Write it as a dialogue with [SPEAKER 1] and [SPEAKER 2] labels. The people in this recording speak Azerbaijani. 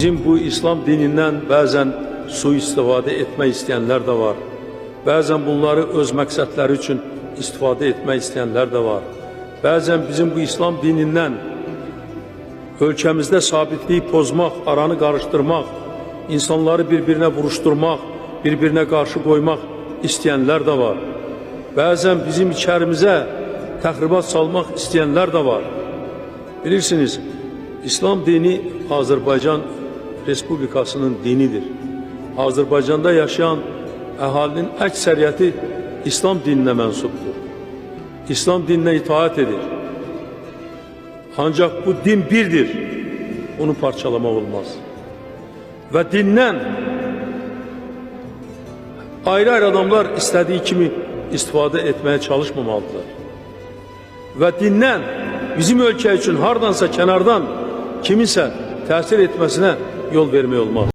[SPEAKER 1] Bizim bu İslam dininden bəzən sui-istifadə etmək istəyənlər də var. Bəzən bunları öz məqsədləri üçün istifadə etmək istəyənlər də var. Bəzən bizim bu İslam dinindən ölkəmizdə sabitliyi pozmaq, aranı qarışdırmaq, insanları bir-birinə vuruşturmaq, bir-birinə qarşı qoymaq istəyənlər də var. Bəzən bizim içərimizə təxribat salmaq istəyənlər də var. Bilirsiniz, İslam dini Azərbaycan Respublikasının dinidir. Azərbaycanda yaşayan əhalinin əksəriyyəti İslam dininə mənsubdur. İslam dininə itaat edir. Ancaq bu din birdir. Onu parçalamaq olmaz. Və dindən ayrı-ayrı adamlar istədiyi kimi istifadə etməyə çalışmamalıdırlar. Və dindən bizim ölkə üçün hardansa kənardan kiminsə təsir etməsinə yol vermək olmaz.